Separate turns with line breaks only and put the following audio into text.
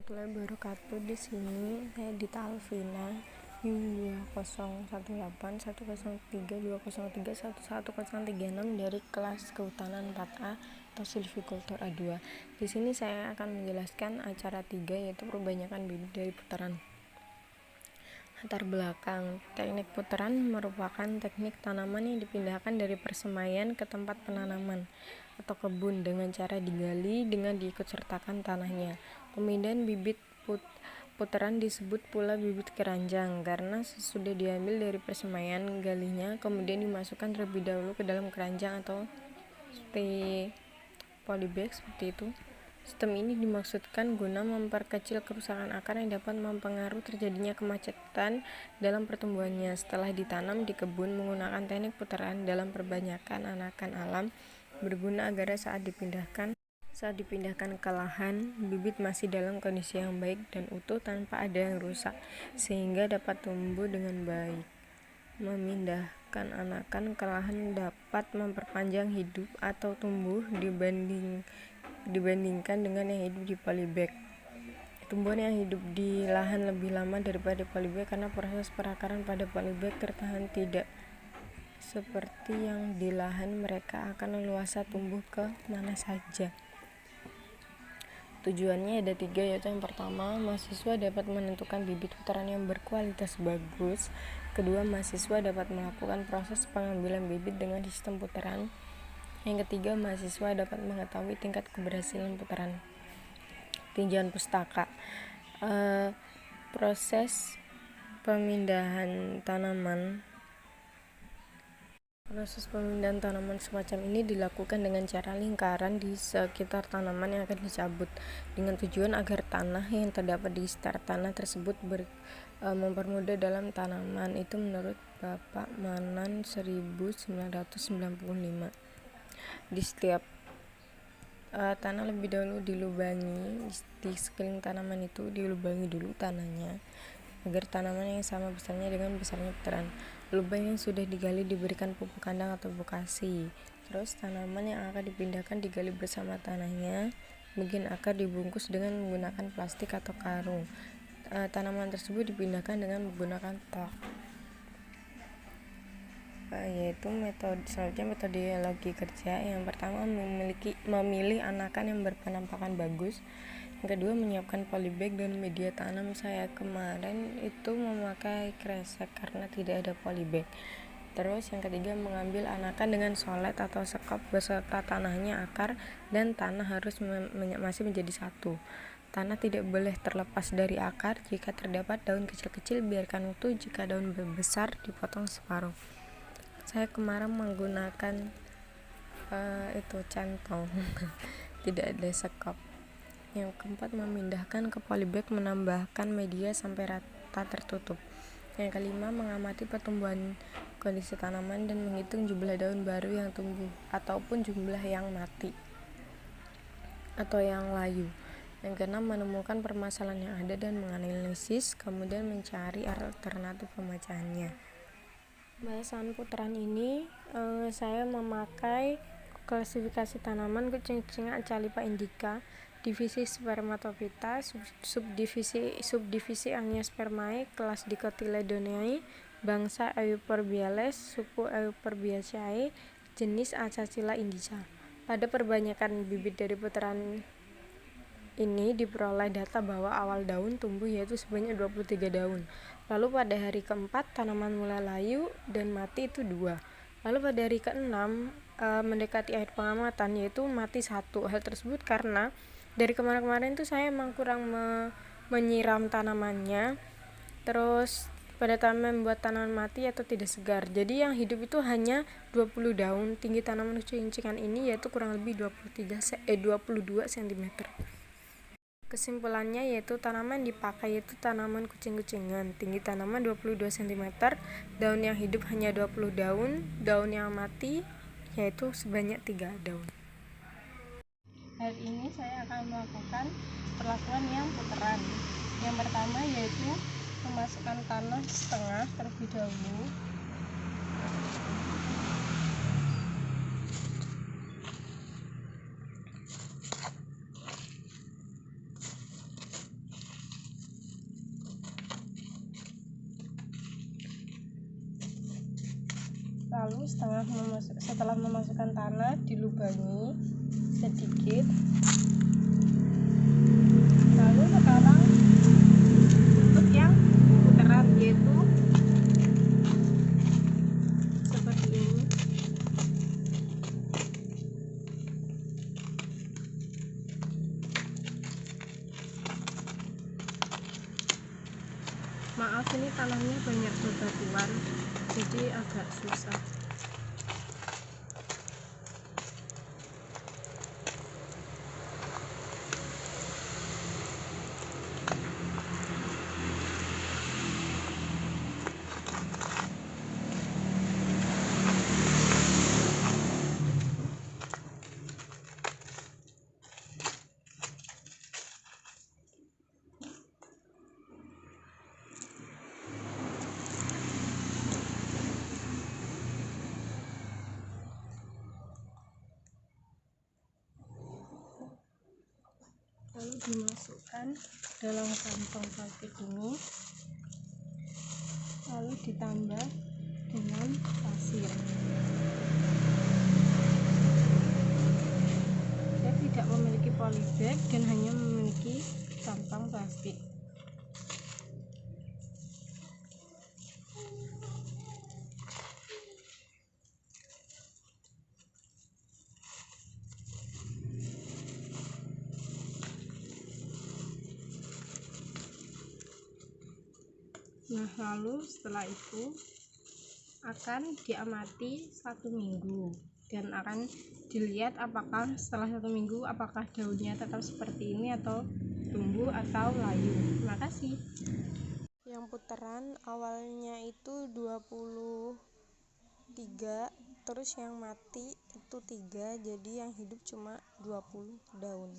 warahmatullahi wabarakatuh. Di sini saya di Talvina NIM 2018103203111036 dari kelas Kehutanan 4A atau Silvicultur A2. Di sini saya akan menjelaskan acara 3, yaitu perbanyakan bibit dari putaran. Latar belakang. Teknik putaran merupakan teknik tanaman yang dipindahkan dari persemaian ke tempat penanaman atau kebun dengan cara digali dengan diikutsertakan tanahnya. Pemindahan bibit putaran disebut pula bibit keranjang karena sesudah diambil dari persemaian galinya kemudian dimasukkan terlebih dahulu ke dalam keranjang atau polybag seperti itu. Sistem ini dimaksudkan guna memperkecil kerusakan akar yang dapat mempengaruhi terjadinya kemacetan dalam pertumbuhannya. Setelah ditanam di kebun menggunakan teknik putaran dalam perbanyakan anakan alam berguna agar saat dipindahkan ke lahan, bibit masih dalam kondisi yang baik dan utuh tanpa ada yang rusak, sehingga dapat tumbuh dengan baik. Memindahkan anakan ke lahan dapat memperpanjang hidup atau tumbuh dibandingkan dengan yang hidup di polybag. Tumbuhan yang hidup di lahan lebih lama daripada polybag karena proses perakaran pada polybag tertahan, tidak seperti yang di lahan, mereka akan leluasa tumbuh ke mana saja. Tujuannya ada 3, yaitu yang pertama, mahasiswa dapat menentukan bibit putaran yang berkualitas bagus. Kedua, mahasiswa dapat melakukan proses pengambilan bibit dengan sistem putaran. Yang ketiga, mahasiswa dapat mengetahui tingkat keberhasilan putaran. Tinjauan pustaka. Proses pemindahan tanaman semacam ini dilakukan dengan cara lingkaran di sekitar tanaman yang akan dicabut dengan tujuan agar tanah yang terdapat di sekitar tanah tersebut mempermudah dalam tanaman. Itu menurut Bapak Manan 1995. Di setiap tanah lebih dahulu dilubangi, di sekeliling tanaman itu dilubangi dulu tanahnya agar tanaman yang sama besarnya dengan besarnya putaran. Lubang yang sudah digali diberikan pupuk kandang atau bokasi. Terus tanaman yang akan dipindahkan digali bersama tanahnya. Bagian akar dibungkus dengan menggunakan plastik atau karung. Tanaman tersebut dipindahkan dengan menggunakan tok. Yaitu metodologi kerja. Yang pertama, memilih anakan yang berpenampakan bagus. Yang kedua, menyiapkan polybag dan media tanam. Saya kemarin itu memakai kresek karena tidak ada polybag. Terus yang ketiga, mengambil anakan dengan solet atau sekop beserta tanahnya, akar dan tanah harus masih menjadi satu. Tanah tidak boleh terlepas dari akar. Jika terdapat daun kecil-kecil biarkan utuh, jika daun besar dipotong separuh. Saya kemarin menggunakan centong tidak ada sekop. Yang keempat, memindahkan ke polybag, menambahkan media sampai rata tertutup. Yang kelima, mengamati pertumbuhan kondisi tanaman dan menghitung jumlah daun baru yang tumbuh ataupun jumlah yang mati atau yang layu. Yang keenam, menemukan permasalahan yang ada dan menganalisis, kemudian mencari alternatif pemecahannya. Bahasan putaran ini saya memakai klasifikasi tanaman kucing-kucingan Acalypha indica, divisi Spermatophyta, subdivisi Angiospermae, kelas Dicotyledonea, bangsa Euphorbiales, suku Euphorbiaceae, jenis Acacia indica. Pada perbanyakan bibit dari putaran ini diperoleh data bahwa awal daun tumbuh yaitu sebanyak 23 daun. Lalu pada hari keempat tanaman mulai layu dan mati itu 2. Lalu pada hari ke-6 mendekati akhir pengamatan yaitu mati 1. Hal tersebut karena dari kemarin-kemarin itu saya emang kurang menyiram tanamannya. Terus pada tanaman membuat tanaman mati atau tidak segar. Jadi yang hidup itu hanya 20 daun. Tinggi tanaman kucing-kucingan ini yaitu kurang lebih 22 cm. Kesimpulannya yaitu tanaman dipakai yaitu tanaman kucing-kucingan. Tinggi tanaman 22 cm, daun yang hidup hanya 20 daun, daun yang mati yaitu sebanyak 3 daun. Hari ini saya akan melakukan perlakuan yang putaran. Yang pertama yaitu memasukkan tanah setengah terlebih dahulu. Lalu setelah memasukkan tanah, dilubangi sedikit. Lalu sekarang untuk yang putaran, yaitu seperti ini. Maaf, ini tanahnya banyak bebatuan, jadi agak susah. Lalu dimasukkan dalam kantong plastik ini, lalu ditambah dengan pasir. Saya tidak memiliki polybag dan hanya memiliki kantong plastik. Nah, lalu setelah itu akan diamati 1 minggu dan akan dilihat apakah setelah 1 minggu apakah daunnya tetap seperti ini atau tumbuh atau layu. Terima kasih. Yang putaran awalnya itu 23, terus yang mati itu 3, jadi yang hidup cuma 20 daun.